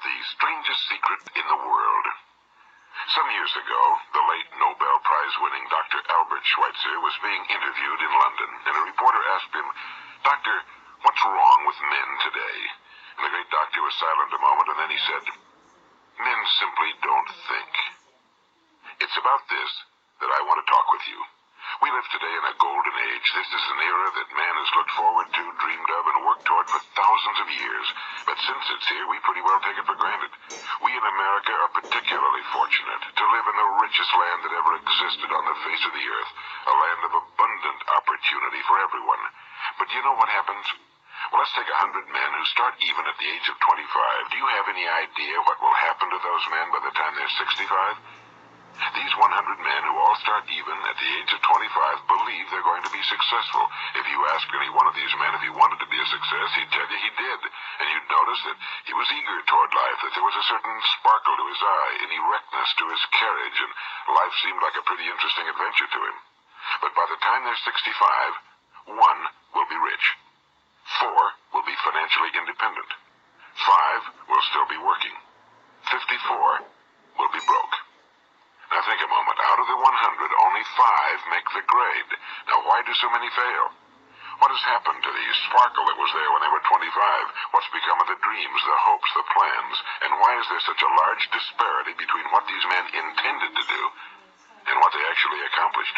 The Strangest Secret in the World. Some years ago, the late Nobel Prize-winning Dr. Albert Schweitzer was being interviewed in London, and a reporter asked him, "Doctor, what's wrong with men today?" And the great doctor was silent a moment, and then he said, "Men simply don't think." It's about this that I want to talk with you. We live today in a golden age. This is an era that man has looked forward to, dreamed of, and worked toward for thousands of years. But since it's here, we pretty well take it for granted. We in America are particularly fortunate to live in the richest land that ever existed on the face of the earth, a land of abundant opportunity for everyone. But you know what happens? Well, let's take 100 men who start even at the age of 25. Do you have any idea what will happen to those men by the time they're 65? These 100 men who all start even at the age of 25 believe they're going to be successful. If you ask any one of these men if he wanted to be a success, he'd tell you he did. And you'd notice that he was eager toward life, that there was a certain sparkle to his eye, an erectness to his carriage, and life seemed like a pretty interesting adventure to him. But by the time they're 65, 1 will be rich. 4 will be financially independent. 5 will still be working. 54 will be broke. Now think a moment. Out of the 100, only 5 make the grade. Now why do so many fail? What has happened to the sparkle that was there when they were 25? What's become of the dreams, the hopes, the plans? And why is there such a large disparity between what these men intended to do and what they actually accomplished?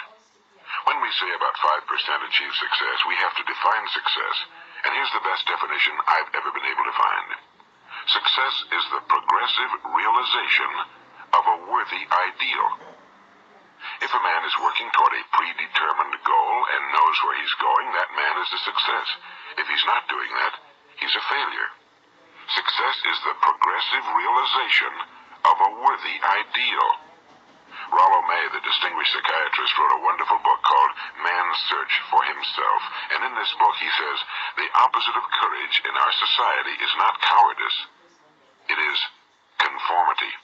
When we say about 5% achieve success, we have to define success. And here's the best definition I've ever been able to find. Success is the progressive realization of a worthy ideal. If a man is working toward a predetermined goal and knows where he's going, that man is a success. If he's not doing that, he's a failure. Success is the progressive realization of a worthy ideal. Rollo May, the distinguished psychiatrist, wrote a wonderful book called Man's Search for Himself. And in this book he says, the opposite of courage in our society is not cowardice. It is conformity.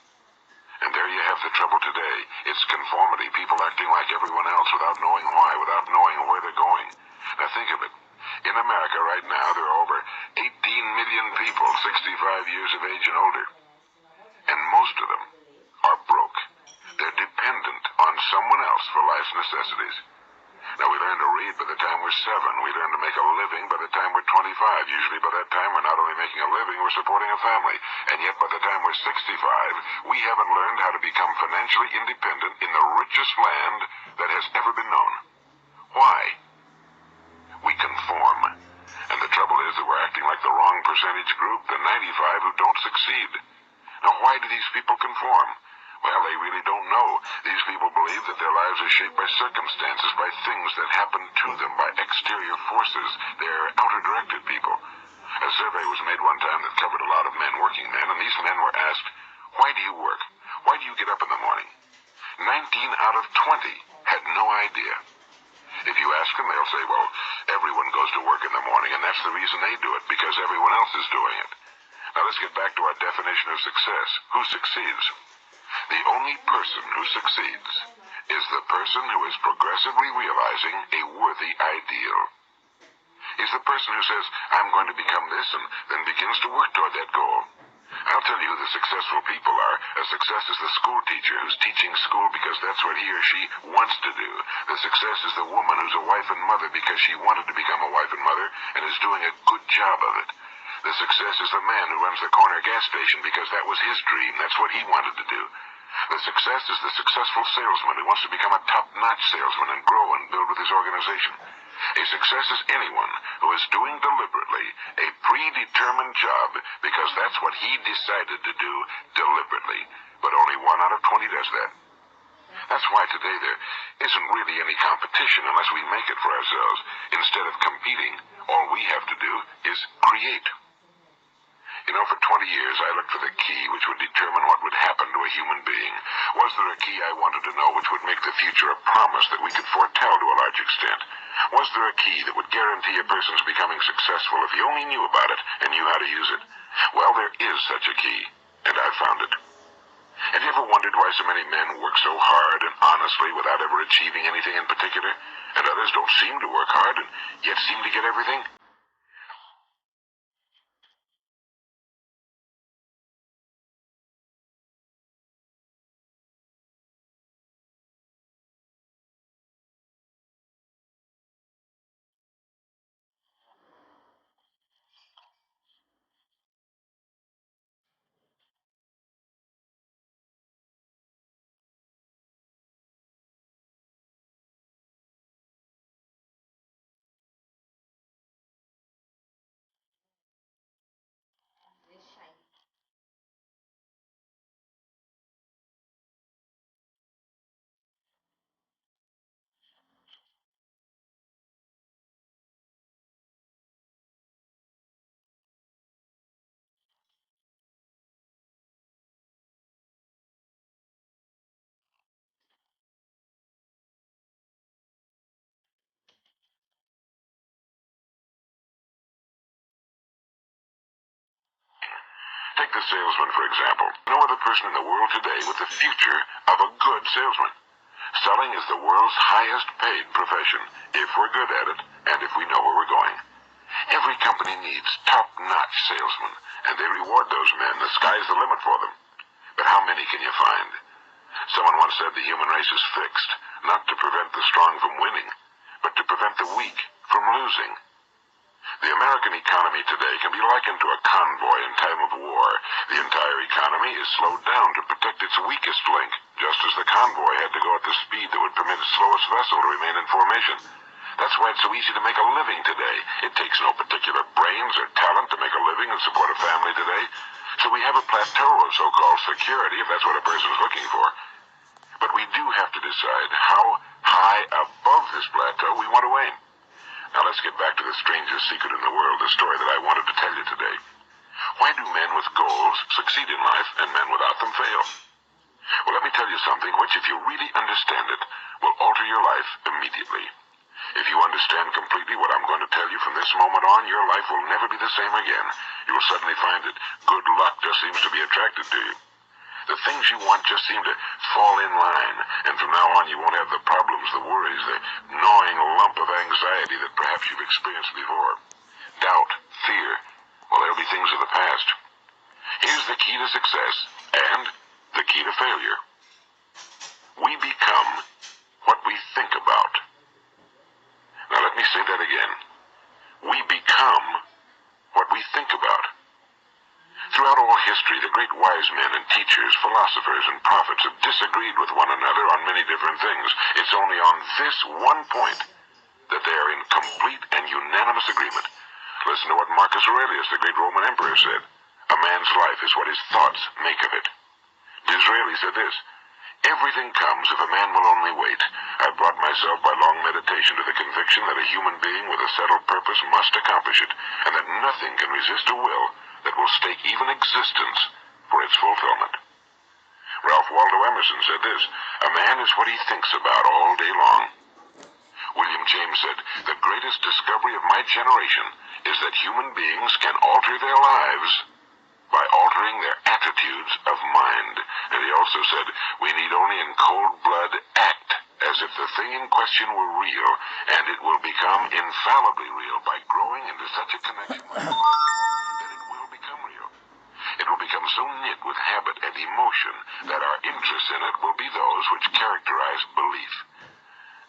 And there you have the trouble today. It's conformity, people acting like everyone else without knowing why, without knowing where they're going. Now think of it. In America right now, there are over 18 million people 65 years of age and older. And most of them are broke. They're dependent on someone else for life's necessities. Now we learn to read by the time we're 7. We learn to make a living by the time we're 25. Usually by that time we're not only making a living, we're supporting a family. And yet by the time we're 65, we haven't learned how to become financially independent in the richest land that has ever been known. Why? We conform. And the trouble is that we're acting like the wrong percentage group, the 95 who don't succeed. Now why do these people conform? Well, they really don't know. These people believe that their lives are shaped by circumstances, by things that happen to them, by exterior forces. They're outer-directed people. A survey was made one time that covered a lot of men, working men, and these men were asked, "Why do you work? Why do you get up in the morning?" 19 out of 20 had no idea. If you ask them, they'll say, well, everyone goes to work in the morning, and that's the reason they do it, because everyone else is doing it. Now let's get back to our definition of success. Who succeeds? The only person who succeeds is the person who is progressively realizing a worthy ideal. Is the person who says, "I'm going to become this," and then begins to work toward that goal. I'll tell you who the successful people are. A success is the school teacher who's teaching school because that's what he or she wants to do. The success is the woman who's a wife and mother because she wanted to become a wife and mother and is doing a good job of it. The success is the man who runs the corner gas station because that was his dream. That's what he wanted to do. The success is the successful salesman who wants to become a top-notch salesman and grow and build with his organization. A success is anyone who is doing deliberately a predetermined job because that's what he decided to do deliberately. But only 1 out of 20 does that. That's why today there isn't really any competition unless we make it for ourselves. Instead of competing, all we have to do is create. You know, for 20 years I looked for the key which would determine what would happen to a human being. Was there a key I wanted to know which would make the future a promise that we could foretell to a large extent? Was there a key that would guarantee a person's becoming successful if he only knew about it and knew how to use it? Well, there is such a key, and I've found it. Have you ever wondered why so many men work so hard and honestly without ever achieving anything in particular, and others don't seem to work hard and yet seem to get everything? Take the salesman, for example. No other person in the world today with the future of a good salesman. Selling is the world's highest paid profession, if we're good at it, and if we know where we're going. Every company needs top-notch salesmen, and they reward those men. The sky's the limit for them. But how many can you find? Someone once said the human race is fixed, not to prevent the strong from winning, but to prevent the weak from losing. The American economy today can be likened to a convoy in time of war. The entire economy is slowed down to protect its weakest link, just as the convoy had to go at the speed that would permit its slowest vessel to remain in formation. That's why it's so easy to make a living today. It takes no particular brains or talent to make a living and support a family today. So we have a plateau of so-called security, if that's what a person's looking for. But we do have to decide how high above this plateau we want to aim. Now let's get back to the strangest secret in the world, the story that I wanted to tell you today. Why do men with goals succeed in life and men without them fail? Well, let me tell you something which, if you really understand it, will alter your life immediately. If you understand completely what I'm going to tell you from this moment on, your life will never be the same again. You will suddenly find that good luck just seems to be attracted to you. The things you want just seem to fall in line, and from now on you won't have the problems, the worries, the gnawing lump of anxiety that perhaps you've experienced before. Doubt, fear, well, they'll be things of the past. Here's the key to success and the key to failure. We become what we think about. Now let me say that again. We become what we think about. Throughout all history, the great wise men and teachers, philosophers and prophets have disagreed with one another on many different things. It's only on this one point that they are in complete and unanimous agreement. Listen to what Marcus Aurelius, the great Roman emperor, said. A man's life is what his thoughts make of it. Disraeli said this: everything comes if a man will only wait. I brought myself by long meditation to the conviction that a human being with a settled purpose must accomplish it, and that nothing can resist a will that will stake even existence for its fulfillment. Ralph Waldo Emerson said this: a man is what he thinks about all day long. William James said, the greatest discovery of my generation is that human beings can alter their lives by altering their attitudes of mind. And he also said, we need only in cold blood act as if the thing in question were real, and it will become infallibly real by growing into such a connection with life that it will become real. It will become so knit with habit and emotion that our interests in it will be those which characterize belief.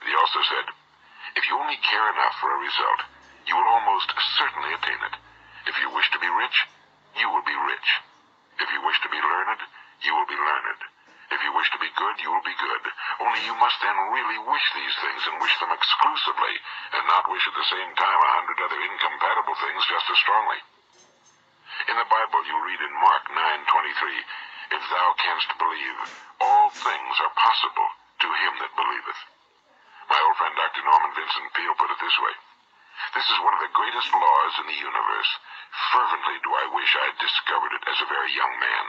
He also said, if you only care enough for a result, you will almost certainly attain it. If you wish to be rich, you will be rich. If you wish to be learned, you will be learned. If you wish to be good, you will be good. Only you must then really wish these things and wish them exclusively, and not wish at the same time 100 other incompatible things just as strongly. In the Bible you read in Mark 9:23, if thou canst believe, all things are possible to him that believeth. My old friend Dr. Norman Vincent Peale put it this way: this is one of the greatest laws in the universe. Fervently do I wish I had discovered it as a very young man.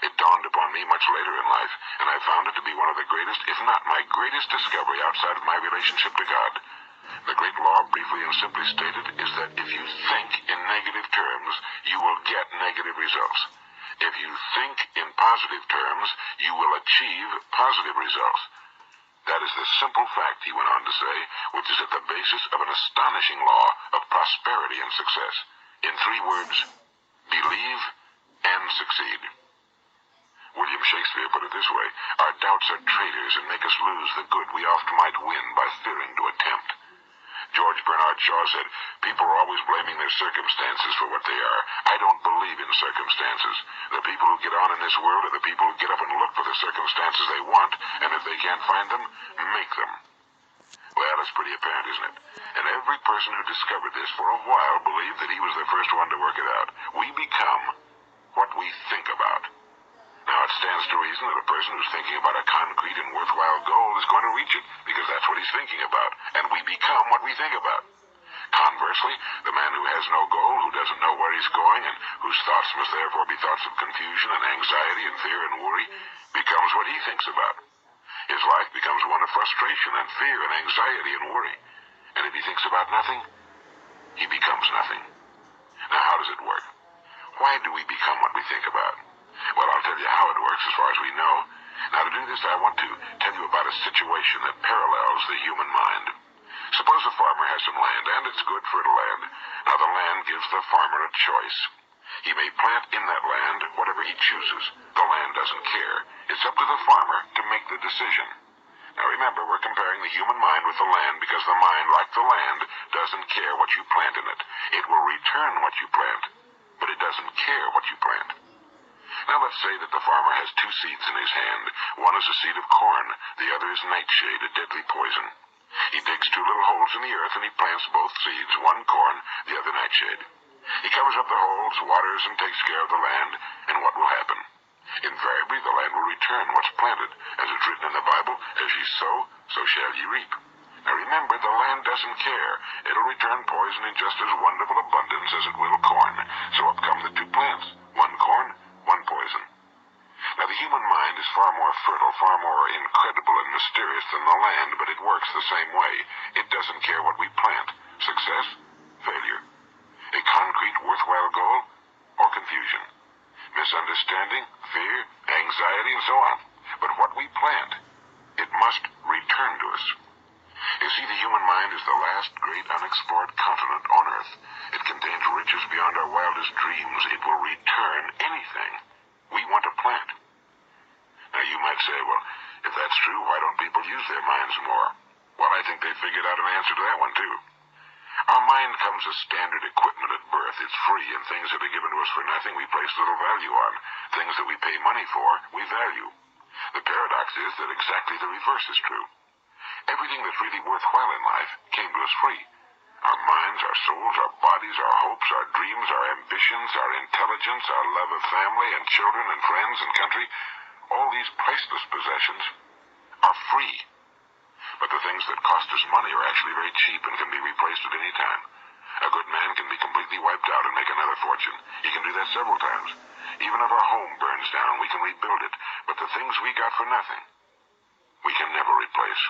It dawned upon me much later in life, and I found it to be one of the greatest, if not my greatest discovery outside of my relationship to God. The great law, briefly and simply stated, is that if you think in negative terms, you will get negative results. If you think in positive terms, you will achieve positive results. That is the simple fact, he went on to say, which is at the basis of an astonishing law of prosperity and success. In 3 words, believe and succeed. William Shakespeare put it this way: our doubts are traitors and make us lose the good we oft might win by fearing to attempt. George Bernard Shaw said, people are always blaming their circumstances for what they are. I don't believe in circumstances. The people who get on in this world are the people who get up and look for the circumstances they want, and if they can't find them, make them. Well, it's pretty apparent, isn't it? And every person who discovered this for a while believed that he was the first one to work it out. We become what we think about. Now, it stands to reason that a person who's thinking about a concrete and worthwhile goal is going to reach it, because that's what he's thinking about, and we become what we think about. Conversely, the man who has no goal, who doesn't know where he's going, and whose thoughts must therefore be thoughts of confusion and anxiety and fear and worry, becomes what he thinks about. His life becomes one of frustration and fear and anxiety and worry. And if he thinks about nothing, he becomes nothing. Now, how does it work? Why do we become what we think about? Well, I'll tell you how it works as far as we know. Now, to do this, I want to tell you about a situation that parallels the human mind. Suppose a farmer has some land, and it's good fertile land. Now, the land gives the farmer a choice. He may plant in that land whatever he chooses. The land doesn't care. It's up to the farmer to make the decision. Now, remember, we're comparing the human mind with the land because the mind, like the land, doesn't care what you plant in it. It will return what you plant, but it doesn't care what you plant. Now let's say that the farmer has two seeds in his hand. One is a seed of corn, the other is nightshade, a deadly poison. He digs two little holes in the earth and he plants both seeds, one corn, the other nightshade. He covers up the holes, waters, and takes care of the land, and what will happen? Invariably the land will return what's planted. As it's written in the Bible, as ye sow, so shall ye reap. Now remember, the land doesn't care. It'll return poison in just as wonderful abundance as it will corn. So up come the two plants, one corn, one poison. Now the human mind is far more fertile, far more incredible and mysterious than the land, but it works the same way. It doesn't care what we plant. Success, failure. A concrete, worthwhile goal, or confusion. Misunderstanding, fear, anxiety, and so on. But what we plant, it must return to us. You see, the human mind is the last great unexplored continent on Earth. It contains riches beyond our wildest dreams. It will return anything we want to plant. Now, you might say, well, if that's true, why don't people use their minds more? Well, I think they figured out an answer to that one, too. Our mind comes as standard equipment at birth. It's free, and things that are given to us for nothing we place little value on. Things that we pay money for, we value. The paradox is that exactly the reverse is true. Everything that's really worthwhile in life came to us free. Our minds, our souls, our bodies, our hopes, our dreams, our ambitions, our intelligence, our love of family and children and friends and country, all these priceless possessions are free. But the things that cost us money are actually very cheap and can be replaced at any time. A good man can be completely wiped out and make another fortune. He can do that several times. Even if our home burns down, we can rebuild it. But the things we got for nothing, we can never replace.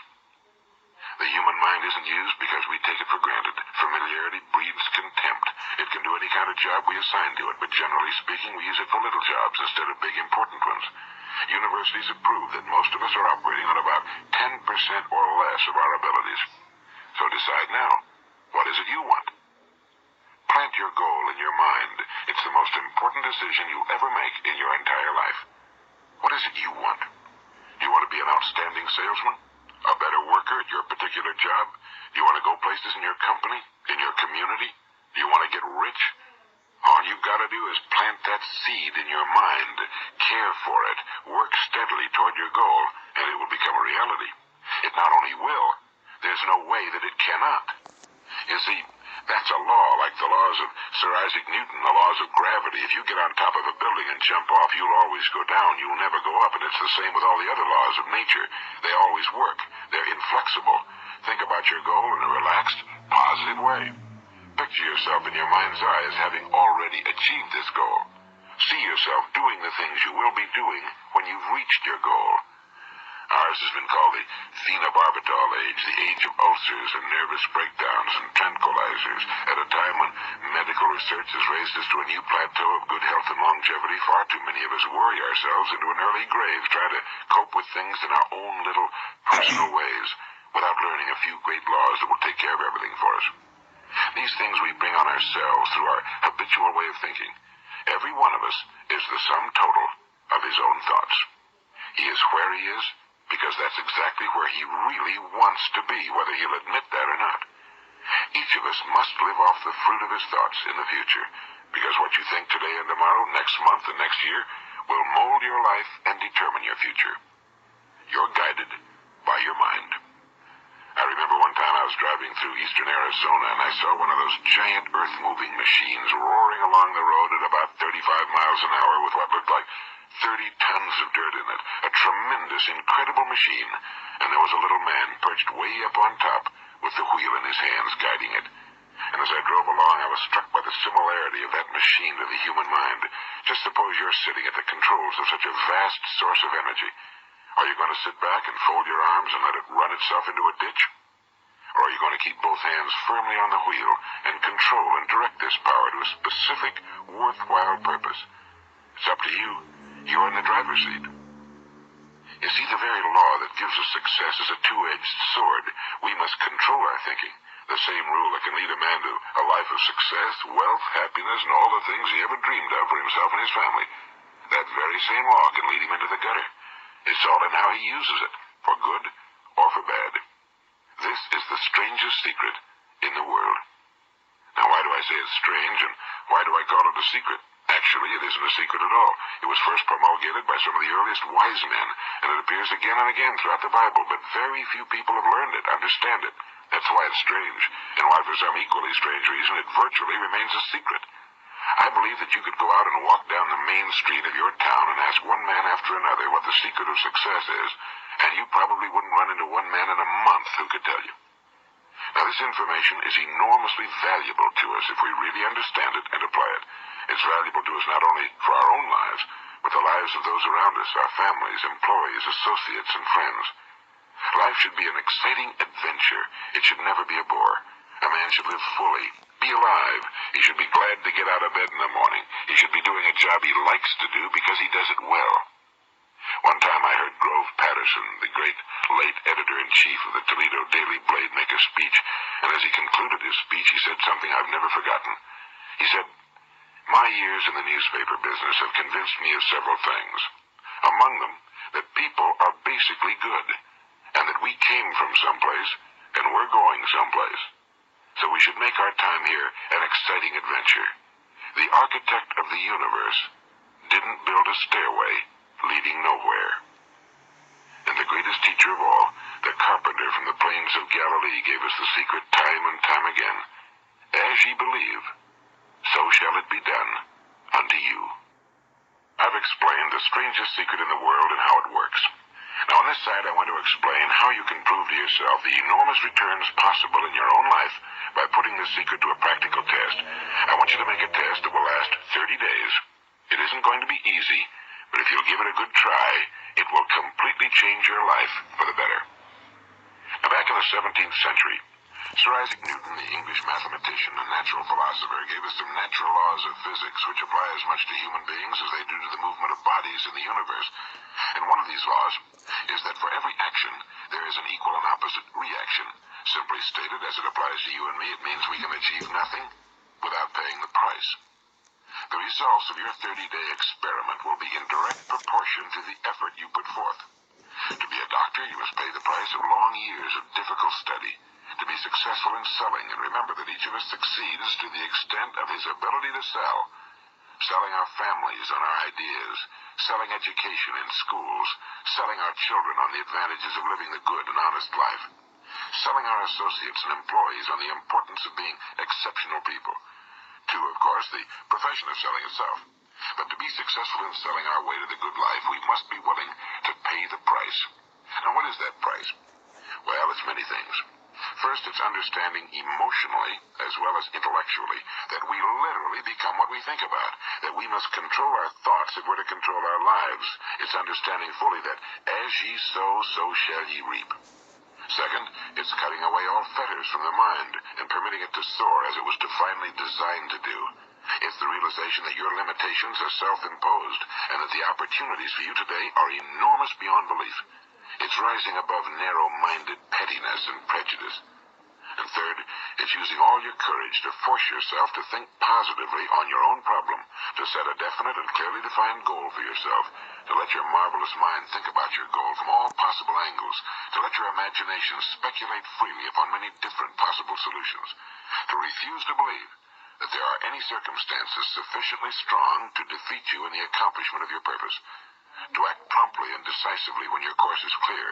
The human mind isn't used because we take it for granted. Familiarity breeds contempt. It can do any kind of job we assign to it, but generally speaking, we use it for little jobs instead of big, important ones. Universities have proved that most of us are operating on about 10% or less of our abilities. So decide now, what is it you want? Plant your goal in your mind. It's the most important decision you'll ever make in your entire life. What is it you want? Do you want to be an outstanding salesman? A better worker at your particular job? Do you want to go places in your company? In your community? Do you want to get rich? All you've got to do is plant that seed in your mind, care for it, work steadily toward your goal, and it will become a reality. It not only will, there's no way that it cannot. You see, that's a law like the laws of Sir Isaac Newton, the laws of gravity. If you get on top of a building and jump off, you'll always go down. You'll never go up, and it's the same with all the other laws of nature. They always work. They're inflexible. Think about your goal in a relaxed, positive way. Picture yourself in your mind's eye as having already achieved this goal. See yourself doing the things you will be doing when you've reached your goal. Ours has been called the phenobarbital age, the age of ulcers and nervous breakdowns and tranquilizers. At a time when medical research has raised us to a new plateau of good health and longevity, far too many of us worry ourselves into an early grave, trying to cope with things in our own little personal ways, without learning a few great laws that will take care of everything for us. These things we bring on ourselves through our habitual way of thinking. Every one of us is the sum total of his own thoughts. He is where he is because that's exactly where he really wants to be, whether he'll admit that or not. Each of us must live off the fruit of his thoughts in the future, because what you think today and tomorrow, next month and next year, will mold your life and determine your future. You're guided by your mind. I remember one time I was driving through eastern Arizona and I saw one of those giant earth-moving machines roaring along the road at about 35 miles an hour with what looked like 30 tons of dirt in it. A tremendous, incredible machine. And there was a little man perched way up on top with the wheel in his hands guiding it. And as I drove along, I was struck by the similarity of that machine to the human mind. Just suppose you're sitting at the controls of such a vast source of energy. Are you going to sit back and fold your arms and let it run itself into a ditch? Or are you going to keep both hands firmly on the wheel and control and direct this power to a specific, worthwhile purpose? It's up to you. You're in the driver's seat. You see, the very law that gives us success is a two-edged sword. We must control our thinking. The same rule that can lead a man to a life of success, wealth, happiness, and all the things he ever dreamed of for himself and his family. That very same law can lead him into the gutter. It's all in how he uses it, for good or for bad. This is the strangest secret in the world. Now, why do I say it's strange, and why do I call it a secret? Actually, it isn't a secret at all. It was first promulgated by some of the earliest wise men, and it appears again and again throughout the Bible, but very few people have learned it, understand it. That's why it's strange, and why for some equally strange reason it virtually remains a secret. I believe that you could go out and walk down the main street of your town and ask one man after another what the secret of success is, and you probably wouldn't run into one man in a month who could tell you. Now, this information is enormously valuable to us if we really understand it and apply it. It's valuable to us not only for our own lives, but the lives of those around us, our families, employees, associates, and friends. Life should be an exciting adventure. It should never be a bore. A man should live fully, be alive. He should be glad to get out of bed in the morning. He should be doing a job he likes to do because he does it well. One time I heard Grove Patterson, the great late editor-in-chief of the Toledo Daily Blade, make a speech, and as he concluded his speech, he said something I've never forgotten. He said, "My years in the newspaper business have convinced me of several things. Among them, that people are basically good, and that we came from someplace, and we're going someplace. So we should make our time here an exciting adventure. The architect of the universe didn't build a stairway leading nowhere." And the greatest teacher of all, the carpenter from the plains of Galilee, gave us the secret time and time again. As ye believe, so shall it be done unto you. I've explained the strangest secret in the world and how it works. Now, on this side, I want to explain how you can prove to yourself the enormous returns possible in your own life by putting this secret to a practical test. I want you to make a test that will last 30 days. It isn't going to be easy, but if you'll give it a good try, it will completely change your life for the better. Now, back in the 17th century, Sir Isaac Newton, the English mathematician and natural philosopher, gave us some natural laws of physics which apply as much to human beings as they do to the movement of bodies in the universe. And one of these laws is that for every action, there is an equal and opposite reaction. Simply stated, as it applies to you and me, it means we can achieve nothing without paying the price. The results of your 30-day experiment will be in direct proportion to the effort you put forth. To be a doctor, you must pay the price of long years of difficult study. To be successful in selling, and remember that each of us succeeds to the extent of his ability to sell. Selling our families on our ideas, selling education in schools, selling our children on the advantages of living the good and honest life, selling our associates and employees on the importance of being exceptional people. To, of course, the profession of selling itself. But to be successful in selling our way to the good life, we must be willing to pay the price. Now, what is that price? Well, it's many things. First, it's understanding emotionally, as well as intellectually, that we literally become what we think about, that we must control our thoughts if we're to control our lives. It's understanding fully that as ye sow, so shall ye reap. Second, it's cutting away all fetters from the mind and permitting it to soar as it was divinely designed to do. It's the realization that your limitations are self-imposed and that the opportunities for you today are enormous beyond belief. It's rising above narrow-minded pettiness and prejudice. And third, it's using all your courage to force yourself to think positively on your own problem, to set a definite and clearly defined goal for yourself, to let your marvelous mind think about your goal from all possible angles, to let your imagination speculate freely upon many different possible solutions, to refuse to believe that there are any circumstances sufficiently strong to defeat you in the accomplishment of your purpose, to act promptly and decisively when your course is clear,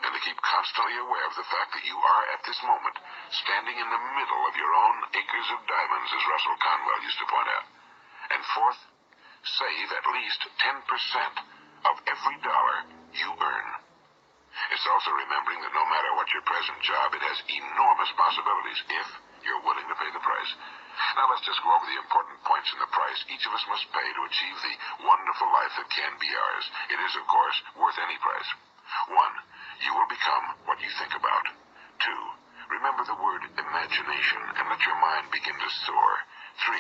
and to keep constantly aware of the fact that you are, at this moment, standing in the middle of your own acres of diamonds, as Russell Conwell used to point out. And fourth, save at least 10% of every dollar you earn. It's also remembering that no matter what your present job, it has enormous possibilities if you're willing to pay the price. Now let's just go over the important points in the price each of us must pay to achieve the wonderful life that can be ours. It is, of course, worth any price. 1. You will become what you think about. 2. remember the word imagination and let your mind begin to soar. 3.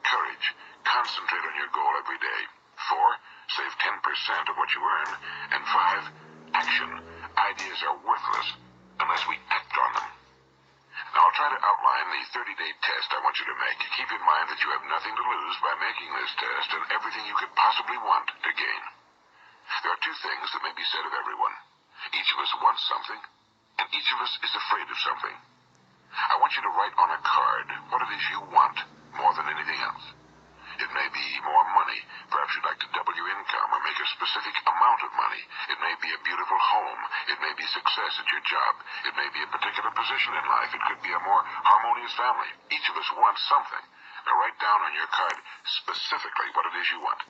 Courage. Concentrate on your goal every day. 4. Save 10% of what you earn. And 5. Action. Ideas are worthless unless we act on them. Now I'll try to outline the 30-day test I want you to make. Keep in mind that you have nothing to lose by making this test and everything you could possibly want to gain. There are 2 things that may be said of everyone. Each of us wants something, and each of us is afraid of something. I want you to write on a card what it is you want more than anything else. It may be more money. Perhaps you'd like to double your income or make a specific amount of money. It may be a beautiful home. It may be success at your job. It may be a particular position in life. It could be a more harmonious family. Each of us wants something. Now write down on your card specifically what it is you want.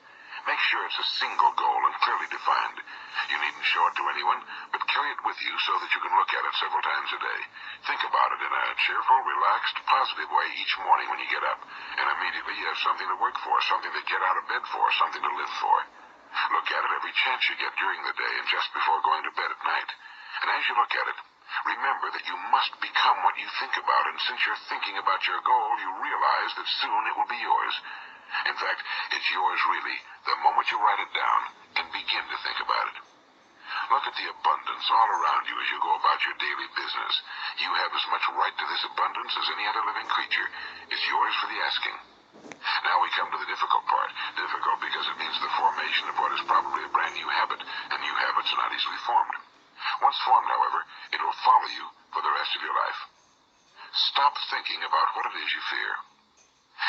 Make sure it's a single goal and clearly defined. You needn't show it to anyone, but carry it with you so that you can look at it several times a day. Think about it in a cheerful, relaxed, positive way each morning when you get up. And immediately you have something to work for, something to get out of bed for, something to live for. Look at it every chance you get during the day and just before going to bed at night. And as you look at it, remember that you must become what you think about, and since you're thinking about your goal, you realize that soon it will be yours. In fact, it's yours really the moment you write it down and begin to think about it. Look at the abundance all around you as you go about your daily business. You have as much right to this abundance as any other living creature. It's yours for the asking. Now we come to the difficult part. Difficult because it means the formation of what is probably a brand new habit, and new habits are not easily formed. Once formed, however, it will follow you for the rest of your life. Stop thinking about what it is you fear.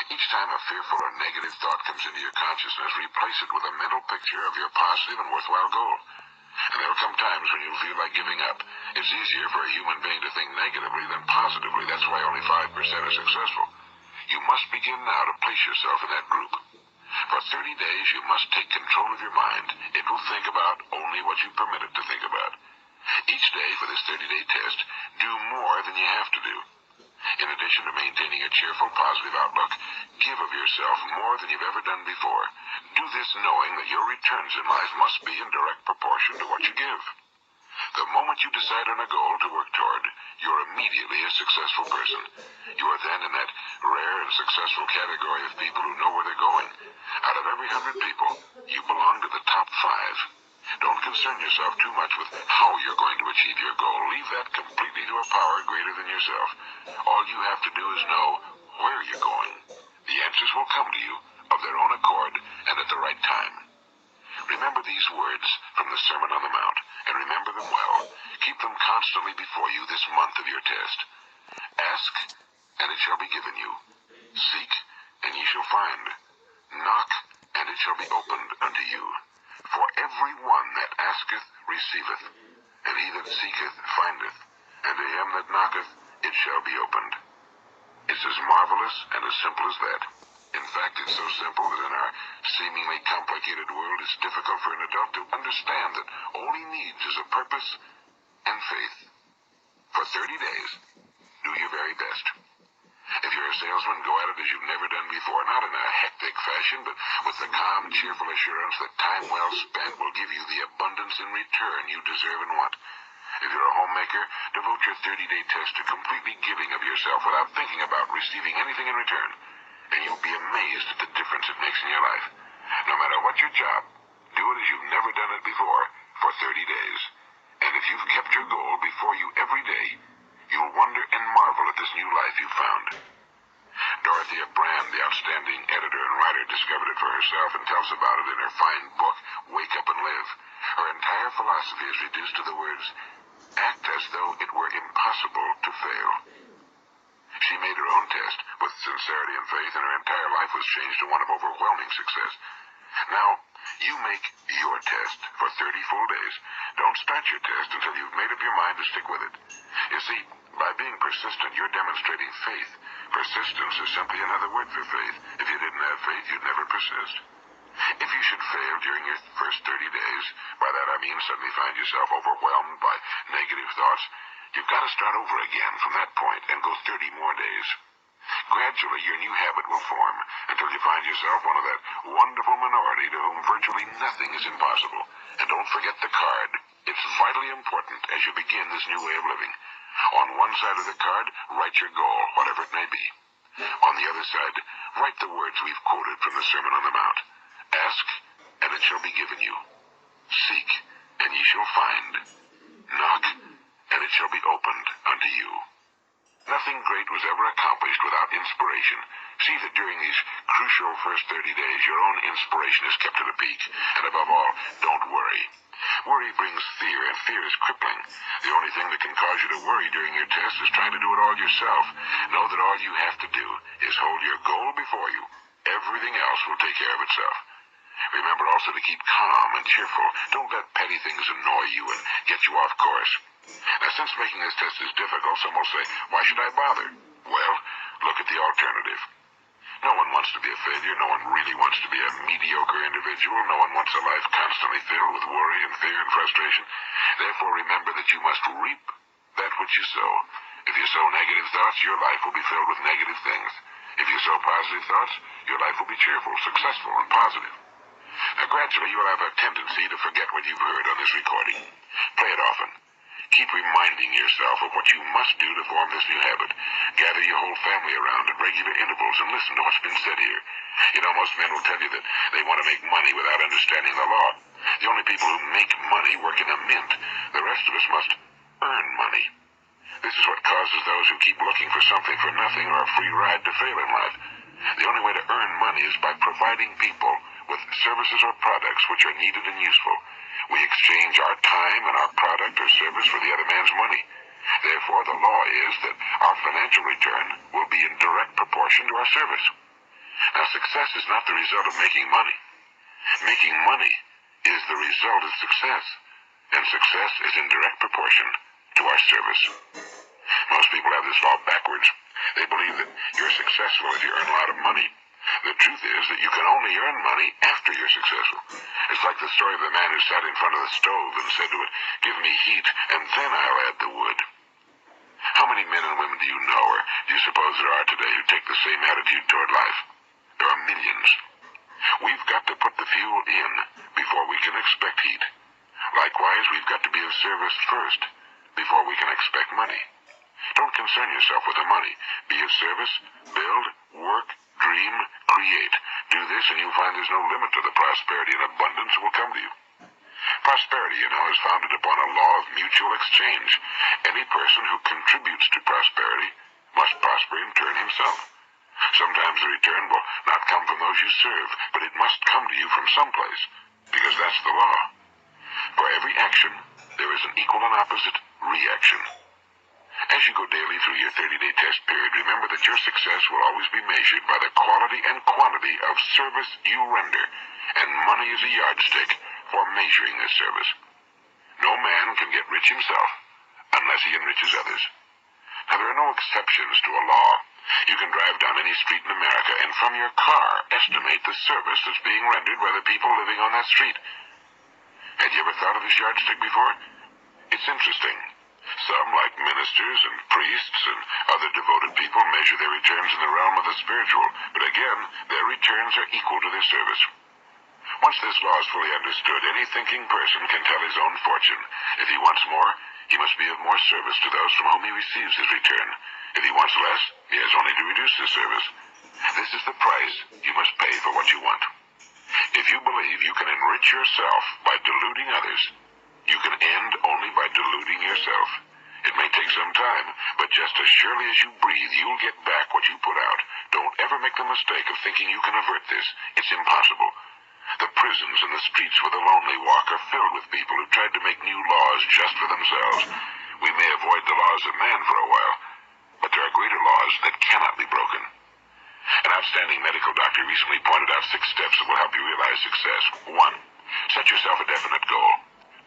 Each time a fearful or negative thought comes into your consciousness, replace it with a mental picture of your positive and worthwhile goal. And there will come times when you'll feel like giving up. It's easier for a human being to think negatively than positively. That's why only 5% are successful. You must begin now to place yourself in that group. For 30 days, you must take control of your mind. It will think about only what you permit it to think about. Each day for this 30-day test, do more than you have to do. In addition to maintaining a cheerful, positive outlook, give of yourself more than you've ever done before. Do this knowing that your returns in life must be in direct proportion to what you give. The moment you decide on a goal to work toward, you're immediately a successful person. You are then in that rare and successful category of people who know where they're going. Out of every 100 people, you belong to the top 5. Don't concern yourself too much with how you're going to achieve your goal. Leave that completely to a power greater than yourself. All you have to do is know where you're going. The answers will come to you of their own accord and at the right time. Remember these words from the Sermon on the Mount, and remember them well. Keep them constantly before you this month of your test. Ask, and it shall be given you. Seek, and ye shall find. Knock, and it shall be opened unto you. For every one that asketh receiveth, and he that seeketh findeth, and to him that knocketh it shall be opened. It's as marvelous and as simple as that. In fact, it's so simple that in our seemingly complicated world, it's difficult for an adult to understand that all he needs is a purpose and faith. For 30 days, do your very best. If you're a salesman, go at it as you've never done before, not in a hectic fashion, but with the calm, cheerful assurance that time well spent will give you the abundance in return you deserve and want. If you're a homemaker, devote your 30-day test to completely giving of yourself without thinking about receiving anything in return, and you'll be amazed at the difference it makes in your life. No matter what your job, do it as you've never done it before for 30 days. And if you've kept your goal before you every day, you'll wonder and marvel at this new life you've found. Dorothea Brand, the outstanding editor and writer, discovered it for herself and tells about it in her fine book, Wake Up and Live. Her entire philosophy is reduced to the words, act as though it were impossible to fail. She made her own test with sincerity and faith, and her entire life was changed to one of overwhelming success. Now, you make your test for 30 full days. Don't start your test until you've made up your mind to stick with it. You see, by being persistent, you're demonstrating faith. Persistence is simply another word for faith. If you didn't have faith, you'd never persist. If you should fail during your first 30 days, by that I mean suddenly find yourself overwhelmed by negative thoughts, you've got to start over again from that point and go 30 more days. Gradually, your new habit will form until you find yourself one of that wonderful minority to whom virtually nothing is impossible. And don't forget the card. It's vitally important as you begin this new way of living. On one side of the card, write your goal, whatever it may be. On the other side, write the words we've quoted from the Sermon on the Mount. Ask, and it shall be given you. Seek, and ye shall find. Knock, and it shall be opened unto you. Nothing great was ever accomplished without inspiration. See that during these crucial first 30 days, your own inspiration is kept at a peak. And above all, don't worry. Worry brings fear, and fear is crippling. The only thing that can cause you to worry during your test is trying to do it all yourself. Know that all you have to do is hold your goal before you. Everything else will take care of itself. Remember also to keep calm and cheerful. Don't let petty things annoy you and get you off course. Now, since making this test is difficult, some will say, why should I bother? Well, look at the alternative. No one wants to be a failure. No one really wants to be a mediocre individual. No one wants a life constantly filled with worry and fear and frustration. Therefore, remember that you must reap that which you sow. If you sow negative thoughts, your life will be filled with negative things. If you sow positive thoughts, your life will be cheerful, successful, and positive. Now, gradually, you will have a tendency to forget what you've heard on this recording. Play it often. Keep reminding yourself of what you must do to form this new habit. Gather your whole family around at regular intervals and listen to what's been said here. You know, most men will tell you that they want to make money without understanding the law. The only people who make money work in a mint. The rest of us must earn money. This is what causes those who keep looking for something for nothing or a free ride to fail in life. The only way to earn money is by providing people with services or products which are needed and useful. We exchange our time and our product or service for the other man's money. Therefore, the law is that our financial return will be in direct proportion to our service. Now, success is not the result of making money. Making money is the result of success, and success is in direct proportion to our service. Most people have this law backwards. They believe that you're successful if you earn a lot of money. The truth is that you can only earn money after you're successful. It's like the story of the man who sat in front of the stove and said to it, give me heat, and then I'll add the wood. How many men and women do you know, or do you suppose there are today, who take the same attitude toward life? There are millions. We've got to put the fuel in before we can expect heat. Likewise, we've got to be of service first before we can expect money. Don't concern yourself with the money. Be of service, build, work, dream, create. Do this and you'll find there's no limit to the prosperity and abundance that will come to you. Prosperity, is founded upon a law of mutual exchange. Any person who contributes to prosperity must prosper in turn himself. Sometimes the return will not come from those you serve, but it must come to you from someplace, because that's the law. For every action, there is an equal and opposite reaction. As you go daily through your 30-day test period, remember that your success will always be measured by the quality and quantity of service you render, and money is a yardstick for measuring this service. No man can get rich himself unless he enriches others. Now, there are no exceptions to a law. You can drive down any street in America and from your car estimate the service that's being rendered by the people living on that street. Had you ever thought of this yardstick before? It's interesting. Some, like ministers and priests and other devoted people, measure their returns in the realm of the spiritual, but again, their returns are equal to their service. Once this law is fully understood, any thinking person can tell his own fortune. If he wants more, he must be of more service to those from whom he receives his return. If he wants less, he has only to reduce his service. This is the price you must pay for what you want. If you believe you can enrich yourself by deluding others, you can end only by deluding yourself. It may take some time, but just as surely as you breathe, you'll get back what you put out. Don't ever make the mistake of thinking you can avert this. It's impossible. The prisons and the streets where the lonely walk are filled with people who tried to make new laws just for themselves. We may avoid the laws of man for a while, but there are greater laws that cannot be broken. An outstanding medical doctor recently pointed out 6 steps that will help you realize success. 1. Set yourself a definite goal.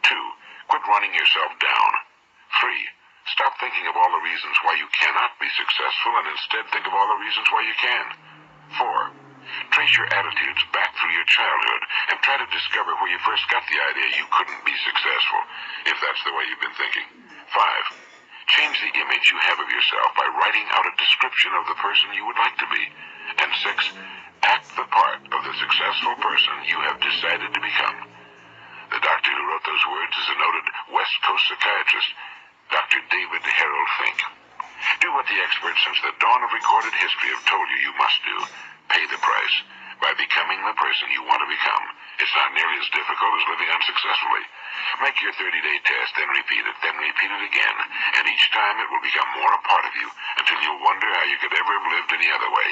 2. Quit running yourself down. 3. Stop thinking of all the reasons why you cannot be successful and instead think of all the reasons why you can. 4. Trace your attitudes back through your childhood and try to discover where you first got the idea you couldn't be successful, if that's the way you've been thinking. 5. Change the image you have of yourself by writing out a description of the person you would like to be. And 6. Act the part of the successful person you have decided to become. The doctor who wrote those words is a noted West Coast psychiatrist, Dr. Dr. David Harold Fink. Do what the experts since the dawn of recorded history have told you you must do. Pay the price by becoming the person you want to become. It's not nearly as difficult as living unsuccessfully. Make your 30-day test, then repeat it again, and each time it will become more a part of you until you'll wonder how you could ever have lived any other way.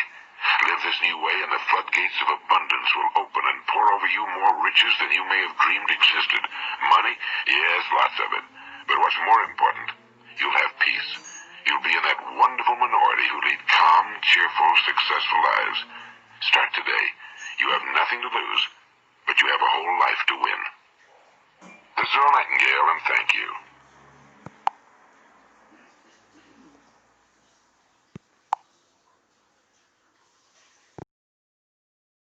Live this new way and the floodgates of abundance will open and pour over you more riches than you may have dreamed existed. Money? Yes, lots of it. But what's more important, you'll have peace. You'll be in that wonderful minority who lead calm, cheerful, successful lives. Start today. You have nothing to lose, but you have a whole life to win. This is Earl Nightingale, and thank you.